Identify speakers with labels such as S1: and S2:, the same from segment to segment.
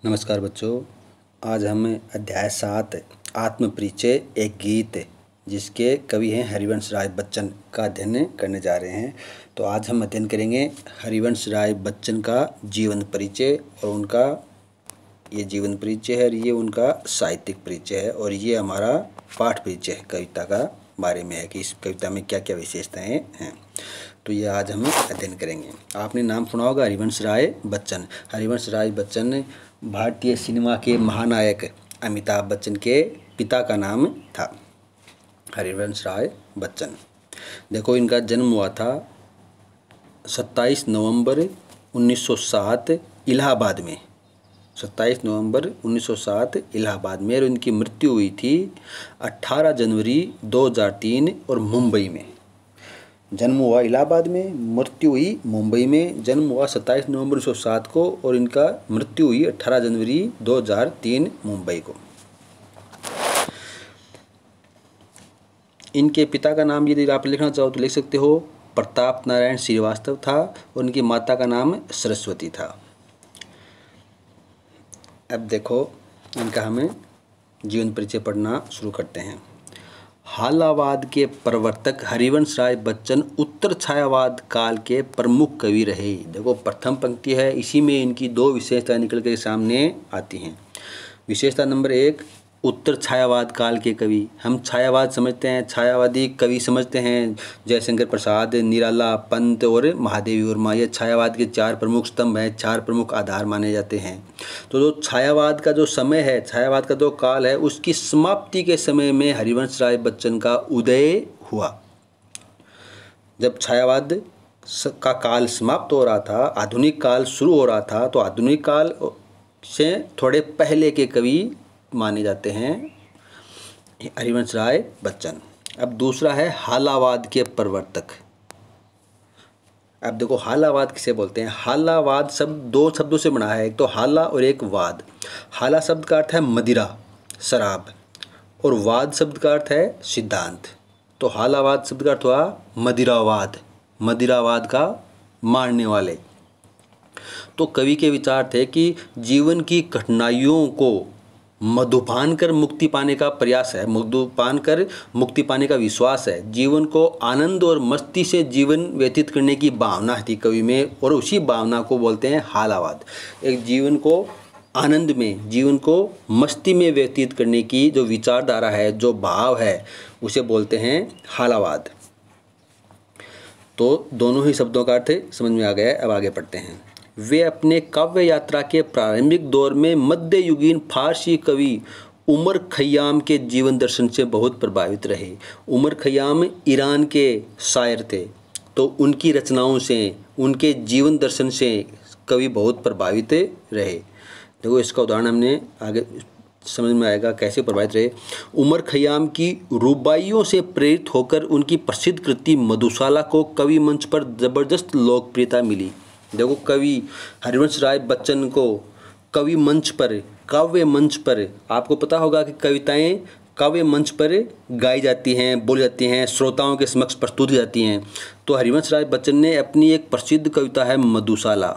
S1: नमस्कार बच्चों। आज हम अध्याय 7 आत्मपरिचय एक गीत जिसके कवि हैं हरिवंश राय बच्चन का अध्ययन करने जा रहे हैं। तो आज हम अध्ययन करेंगे हरिवंश राय बच्चन का जीवन परिचय और उनका ये जीवन परिचय है, ये उनका साहित्यिक परिचय है और ये हमारा पाठ परिचय है, कविता का बारे में है कि इस कविता में क्या क्या विशेषताएं हैं। तो ये आज हम अध्ययन करेंगे। आपने नाम सुना होगा हरिवंश राय बच्चन। हरिवंश राय बच्चन भारतीय सिनेमा के महानायक अमिताभ बच्चन के पिता का नाम था हरिवंश राय बच्चन। देखो, इनका जन्म हुआ था 27 नवंबर 1907 इलाहाबाद में। 27 नवंबर 1907 इलाहाबाद में। और इनकी मृत्यु हुई थी 18 जनवरी 2003 और मुंबई में। जन्म हुआ इलाहाबाद में, मृत्यु हुई मुंबई में। जन्म हुआ 27 नवंबर 1907 को और इनका मृत्यु हुई 18 जनवरी 2003 मुंबई को। इनके पिता का नाम यदि आप लिखना चाहो तो लिख सकते हो, प्रताप नारायण श्रीवास्तव था और इनकी माता का नाम सरस्वती था। अब देखो, इनका हमें जीवन परिचय पढ़ना शुरू करते हैं। हालावाद के प्रवर्तक हरिवंश राय बच्चन उत्तर छायावाद काल के प्रमुख कवि रहे। देखो, प्रथम पंक्ति है, इसी में इनकी दो विशेषताएं निकल के सामने आती हैं। विशेषता नंबर 1, उत्तर छायावाद काल के कवि। हम छायावाद समझते हैं, छायावादी कवि समझते हैं, जयशंकर प्रसाद, निराला, पंत और महादेवी वर्मा। ये छायावाद के 4 प्रमुख स्तंभ हैं, 4 प्रमुख आधार माने जाते हैं। तो जो छायावाद का जो समय है, छायावाद का जो काल है, उसकी समाप्ति के समय में हरिवंश राय बच्चन का उदय हुआ। जब छायावाद का काल समाप्त हो रहा था, आधुनिक काल शुरू हो रहा था, तो आधुनिक काल से थोड़े पहले के कवि माने जाते हैं हरिवंश राय बच्चन। अब दूसरा है हालावाद के प्रवर्तक। अब देखो, हालावाद किसे बोलते हैं? हालावाद शब्द 2 शब्दों से बना है, एक तो हाला और एक वाद। हाला शब्द का अर्थ है मदिरा, शराब, और वाद शब्द का अर्थ है सिद्धांत। तो हालावाद शब्द का अर्थ हुआ मदिरावाद, मदिरावाद का मानने वाले। तो कवि के विचार थे कि जीवन की कठिनाइयों को मधुपान कर मुक्ति पाने का प्रयास है, मधुपान कर मुक्ति पाने का विश्वास है। जीवन को आनंद और मस्ती से जीवन व्यतीत करने की भावना थी कवि में, और उसी भावना को बोलते हैं हालावाद। एक जीवन को आनंद में, जीवन को मस्ती में व्यतीत करने की जो विचारधारा है, जो भाव है, उसे बोलते हैं हालावाद। तो दोनों ही शब्दों का अर्थ समझ में आ गया है। अब आगे पढ़ते हैं। वे अपने काव्य यात्रा के प्रारंभिक दौर में मध्ययुगीन फारसी कवि उमर खय्याम के जीवन दर्शन से बहुत प्रभावित रहे। उमर खय्याम ईरान के शायर थे, तो उनकी रचनाओं से, उनके जीवन दर्शन से कवि बहुत प्रभावित रहे। देखो, इसका उदाहरण हमने आगे समझ में आएगा कैसे प्रभावित रहे। उमर खय्याम की रुबाइयों से प्रेरित होकर उनकी प्रसिद्ध कृति मधुशाला को कवि मंच पर जबरदस्त लोकप्रियता मिली। देखो, कवि हरिवंश राय बच्चन को कवि मंच पर, काव्य मंच पर, आपको पता होगा कि कविताएं काव्य मंच पर गाई जाती हैं, बोली जाती हैं, श्रोताओं के समक्ष प्रस्तुत की जाती हैं। तो हरिवंश राय बच्चन ने अपनी एक प्रसिद्ध कविता है मधुशाला,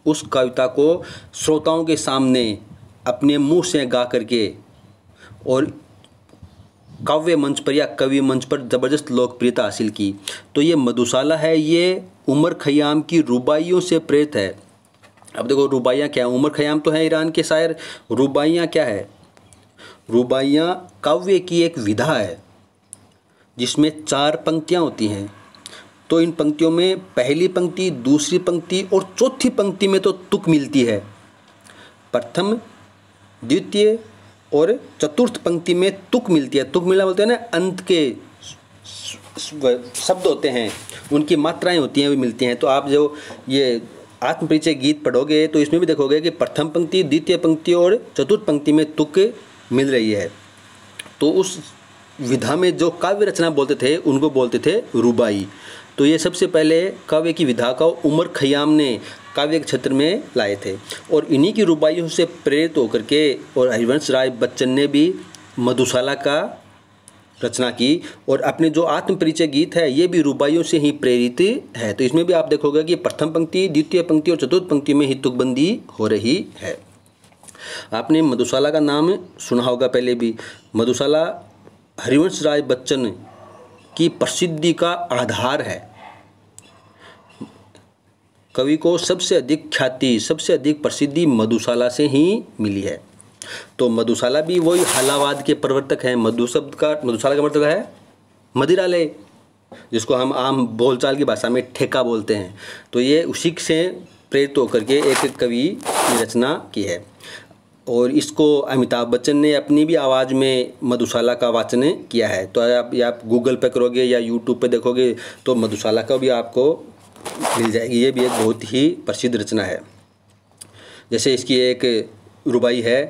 S1: उस कविता को श्रोताओं के सामने अपने मुंह से गा करके और काव्य मंच पर या कवि मंच पर ज़बरदस्त लोकप्रियता हासिल की। तो ये मधुशाला है, ये उमर खय्याम की रुबाइयों से प्रेरित है। अब देखो, रुबाइयाँ क्या है? उमर खय्याम तो है ईरान के शायर। रुबाइयाँ क्या है? रुबाइयाँ काव्य की एक विधा है जिसमें 4 पंक्तियाँ होती हैं। तो इन पंक्तियों में पहली पंक्ति, दूसरी पंक्ति और चौथी पंक्ति में तो तुक मिलती है। प्रथम, द्वितीय और चतुर्थ पंक्ति में तुक मिलती है। तुक मिलना बोलते हैं ना, अंत के शब्द होते हैं, उनकी मात्राएं होती हैं, वे मिलती हैं। तो आप जो ये आत्मपरिचय गीत पढ़ोगे तो इसमें भी देखोगे कि प्रथम पंक्ति, द्वितीय पंक्ति और चतुर्थ पंक्ति में तुक मिल रही है। तो उस विधा में जो काव्य रचना बोलते थे उनको बोलते थे रुबाई। तो ये सबसे पहले काव्य की विधा का उमर खय्याम ने काव्य के क्षेत्र में लाए थे, और इन्हीं की रुबाइयों से प्रेरित होकर के और हरिवंश राय बच्चन ने भी मधुशाला का रचना की। और अपने जो आत्म परिचय गीत है ये भी रुबाइयों से ही प्रेरित है। तो इसमें भी आप देखोगे कि प्रथम पंक्ति, द्वितीय पंक्ति और चतुर्थ पंक्ति में ही तुकबंदी हो रही है। आपने मधुशाला का नाम सुना होगा पहले भी। मधुशाला हरिवंश राय बच्चन की प्रसिद्धि का आधार है। कवि को सबसे अधिक ख्याति, सबसे अधिक प्रसिद्धि मधुशाला से ही मिली है। तो मधुशाला भी वही हालावाद के प्रवर्तक हैं। मधुशाला का मतलब है मदिरालय, जिसको हम आम बोलचाल की भाषा में ठेका बोलते हैं। तो ये उसी से प्रेरित होकर के एक कवि ने रचना की है। और इसको अमिताभ बच्चन ने अपनी भी आवाज़ में मधुशाला का वाचन किया है। तो आप गूगल पे करोगे या यूट्यूब पे देखोगे तो मधुशाला का भी आपको मिल जाएगी। ये भी एक बहुत ही प्रसिद्ध रचना है। जैसे इसकी एक रुबाई है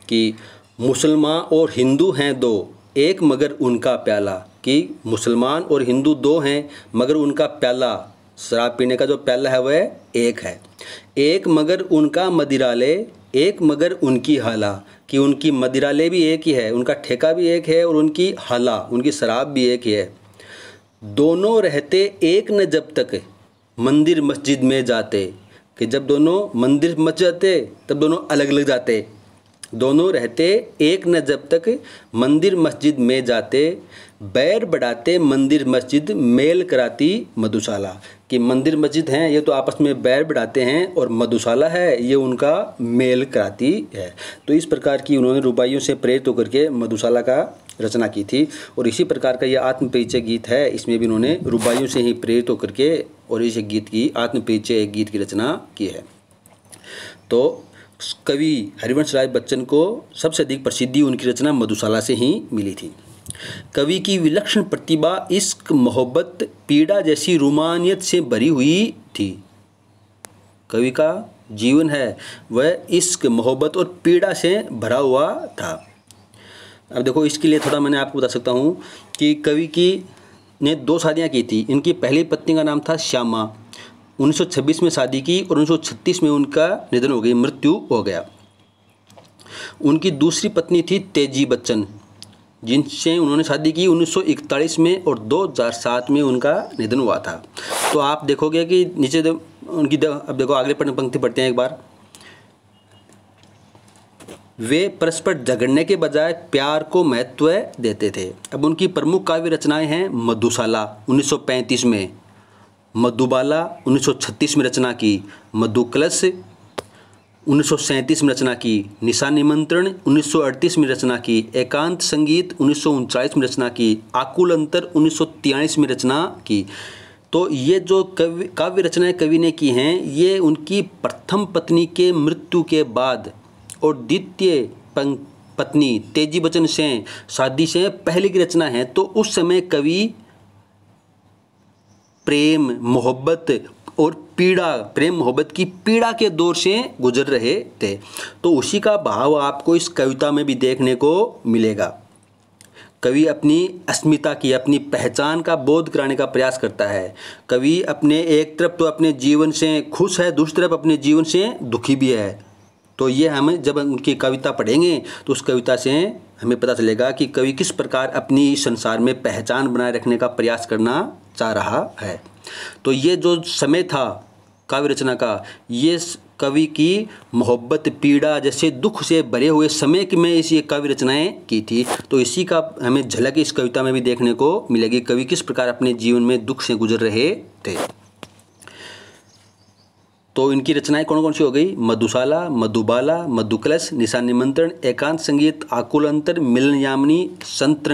S1: कि मुसलमान और हिंदू हैं दो, एक मगर उनका प्याला। कि मुसलमान और हिंदू दो हैं मगर उनका प्याला, शराब पीने का जो प्याला है वह एक है। एक मगर उनका मदिरालय, एक मगर उनकी हाला। कि उनकी मदिरालय भी एक ही है, उनका ठेका भी एक है और उनकी हाला, उनकी शराब भी एक ही है। दोनों रहते एक न जब तक मंदिर मस्जिद में जाते। कि जब दोनों मंदिर मस्जिद जाते तब दोनों अलग अलग जाते। दोनों रहते एक न जब तक मंदिर मस्जिद में जाते, बैर बढ़ाते मंदिर मस्जिद मेल कराती मधुशाला। कि मंदिर मस्जिद हैं ये तो आपस में बैर बढ़ाते हैं और मधुशाला है ये उनका मेल कराती है। तो इस प्रकार की उन्होंने रुबाइयों से प्रेरित होकर के मधुशाला का रचना की थी। और इसी प्रकार का ये आत्मपरिचय गीत है, इसमें भी उन्होंने रुबाइयों से ही प्रेरित होकर के और इस गीत की आत्मपरिचय एक गीत की रचना की है। तो कवि हरिवंश राय बच्चन को सबसे अधिक प्रसिद्धि उनकी रचना मधुशाला से ही मिली थी। कवि की विलक्षण प्रतिभा इश्क, मोहब्बत, पीड़ा जैसी रूमानियत से भरी हुई थी। कवि का जीवन है वह इश्क, मोहब्बत और पीड़ा से भरा हुआ था। अब देखो इसके लिए थोड़ा मैंने आपको बता सकता हूँ कि कवि की ने 2 शादियाँ की थी। इनकी पहली पत्नी का नाम था श्यामा। 1926 में शादी की और 1936 में उनका निधन हो गई, मृत्यु हो गया। उनकी दूसरी पत्नी थी तेजी बच्चन, जिनसे उन्होंने शादी की 1941 में और 2007 में उनका निधन हुआ था। तो आप देखोगे कि नीचे उनकी अब देखो आगे पंक्ति पढ़ते हैं एक बार। वे परस्पर झगड़ने के बजाय प्यार को महत्व देते थे। अब उनकी प्रमुख काव्य रचनाएं हैं मधुशाला 1935 में, मधुबाला 1936 में रचना की, मधुकलश 1937 में रचना की, निशा निमंत्रण 1938 में रचना की, एकांत संगीत 1939 में रचना की, आकुल अंतर 1943 में रचना की। तो ये जो काव्य रचनाएं कवि ने की हैं ये उनकी प्रथम पत्नी के मृत्यु के बाद और द्वितीय पत्नी तेजी बच्चन से शादी से पहले की रचना है। तो उस समय कवि प्रेम मोहब्बत और पीड़ा, प्रेम मोहब्बत की पीड़ा के दौर से गुजर रहे थे। तो उसी का भाव आपको इस कविता में भी देखने को मिलेगा। कवि अपनी अस्मिता की, अपनी पहचान का बोध कराने का प्रयास करता है। कवि अपने एक तरफ तो अपने जीवन से खुश है, दूसरी तरफ अपने जीवन से दुखी भी है। तो ये हमें जब उनकी कविता पढ़ेंगे तो उस कविता से हमें पता चलेगा कि कवि किस प्रकार अपनी इस संसार में पहचान बनाए रखने का प्रयास करना चाह रहा है। तो ये जो समय था काव्य रचना का, ये कवि की मोहब्बत, पीड़ा जैसे दुख से भरे हुए समय में इसी काव्य रचनाएं की थी। तो इसी का हमें झलक इस कविता में भी देखने को मिलेगी, कवि किस प्रकार अपने जीवन में दुख से गुजर रहे थे। तो इनकी रचनाएं कौन कौन सी हो गई? मधुशाला, मधुबाला, मधुकलश, निशा निमंत्रण, एकांत संगीत, आकुल अंतर, मिलन यामिनी, संत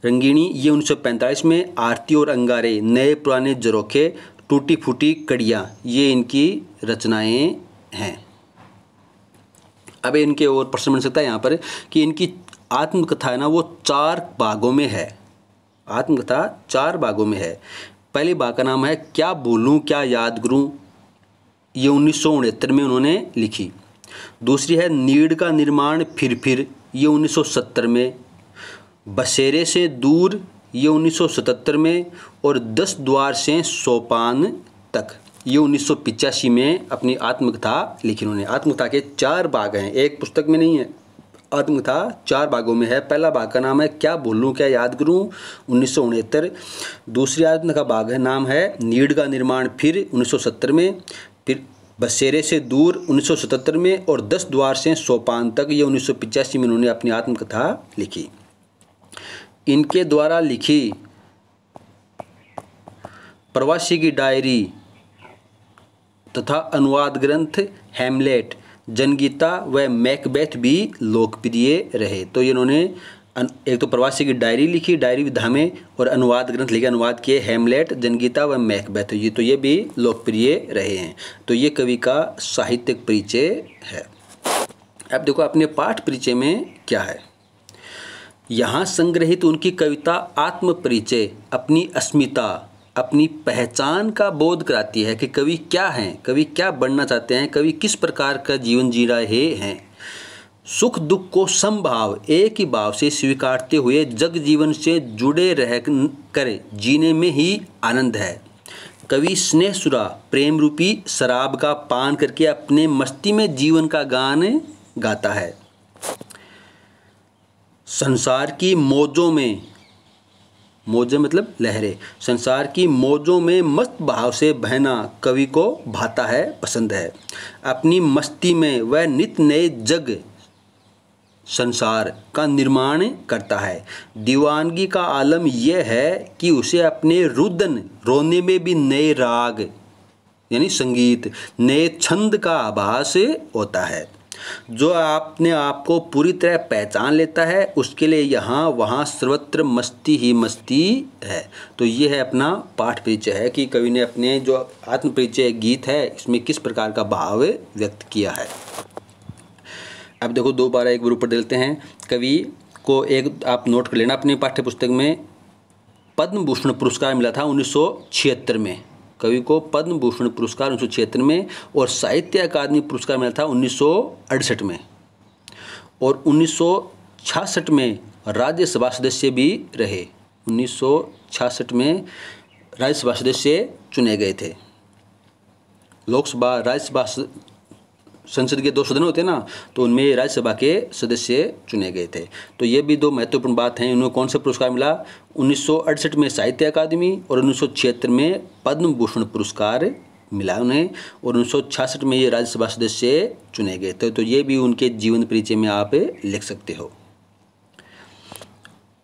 S1: रंगिणी ये 1945 में, आरती और अंगारे, नए पुराने जरोखे, टूटी फूटी कड़ियाँ, ये इनकी रचनाएं हैं। अब इनके और प्रश्न बन सकता है यहाँ पर कि इनकी आत्मकथा है ना वो 4 भागों में है। आत्मकथा 4 भागों में है। पहले भाग का नाम है क्या बोलूं क्या याद करूं, ये 1969 में उन्होंने लिखी। दूसरी है नीड़ का निर्माण फिर ये 1970 में। बसेरे से दूर ये 1977 में। और 10 द्वार से सोपान तक ये 1985 में अपनी आत्मकथा लिखी उन्होंने। आत्मकथा के 4 भाग हैं, एक पुस्तक में नहीं है। आत्मकथा 4 भागों में है। पहला भाग का नाम है क्या बोलूं क्या याद करूं 1969। दूसरी आत्मकथा का भाग है नाम है नीड़ का निर्माण फिर 1970 में। फिर बसेरे से दूर 1977 में और 10 द्वार से सोपान तक ये 1985 में उन्होंने अपनी आत्मकथा लिखी। इनके द्वारा लिखी प्रवासी की डायरी तथा अनुवाद ग्रंथ हैमलेट, जनगीता व मैकबेथ भी लोकप्रिय रहे। तो इन्होंने एक तो प्रवासी की डायरी लिखी, डायरी विधा में, और अनुवाद ग्रंथ लिखे, अनुवाद किए हैमलेट, जनगीता व मैकबेथ, ये भी लोकप्रिय रहे हैं। तो ये कवि का साहित्यिक परिचय है। अब देखो अपने पाठ परिचय में क्या है। यहाँ संग्रहित उनकी कविता आत्म परिचय, अपनी अस्मिता, अपनी पहचान का बोध कराती है कि कवि क्या हैं, कवि क्या बनना चाहते हैं, कवि किस प्रकार का जीवन जी रहे हैं। सुख दुख को समभाव, एक ही भाव से स्वीकारते हुए जग जीवन से जुड़े रह कर जीने में ही आनंद है। कवि स्नेहसुरा, प्रेम रूपी शराब का पान करके अपने मस्ती में जीवन का गान गाता है। संसार की मौजों में, मौजें मतलब लहरें, संसार की मौजों में मस्त भाव से बहना कवि को भाता है, पसंद है। अपनी मस्ती में वह नित नए जग संसार का निर्माण करता है। दीवानगी का आलम यह है कि उसे अपने रुदन रोने में भी नए राग यानी संगीत, नए छंद का आभास होता है। जो अपने आप को पूरी तरह पहचान लेता है उसके लिए यहाँ वहाँ सर्वत्र मस्ती ही मस्ती है। तो ये है अपना पाठ परिचय है कि कवि ने अपने जो आत्म परिचय गीत है इसमें किस प्रकार का भाव व्यक्त किया है। अब देखो दोबारा एक बार ऊपर देते हैं। कवि को एक आप नोट कर लेना, अपनी पाठ्य पुस्तक में पद्म भूषण पुरस्कार मिला था 1976 में। कवि को पद्म भूषण पुरस्कार 1976 में और साहित्य अकादमी पुरस्कार मिला था 1968 में, और 1966 में राज्यसभा सदस्य भी रहे। 1966 में राज्यसभा सदस्य चुने गए थे। लोकसभा राज्यसभा संसद के 2 सदन होते हैं ना, तो उनमें राज्यसभा के सदस्य चुने गए थे। तो ये भी 2 महत्वपूर्ण बात हैं। उन्हें कौन सा पुरस्कार मिला? 1968 में साहित्य अकादमी और 1976 में पद्म भूषण पुरस्कार मिला उन्हें, और 1966 में ये राज्यसभा सदस्य चुने गए थे। तो ये भी उनके जीवन परिचय में आप लिख सकते हो।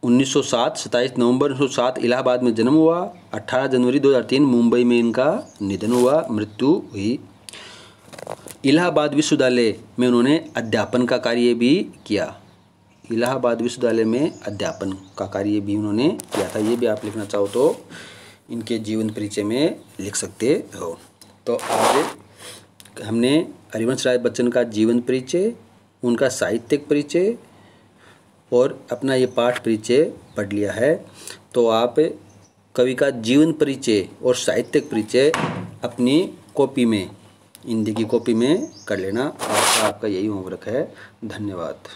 S1: 1907 27 नवंबर 1907 इलाहाबाद में जन्म हुआ। 18 जनवरी 2003 मुंबई में इनका निधन हुआ, मृत्यु हुई। इलाहाबाद विश्वविद्यालय में उन्होंने अध्यापन का कार्य भी किया। इलाहाबाद विश्वविद्यालय में अध्यापन का कार्य भी उन्होंने किया था। ये भी आप लिखना चाहो तो इनके जीवन परिचय में लिख सकते हो। तो आज हमने हरिवंश राय बच्चन का जीवन परिचय, उनका साहित्यिक परिचय और अपना ये पाठ परिचय पढ़ लिया है। तो आप कवि का जीवन परिचय और साहित्यिक परिचय अपनी कॉपी में, हिंदी की कॉपी में कर लेना। आपका यही होमवर्क है। धन्यवाद।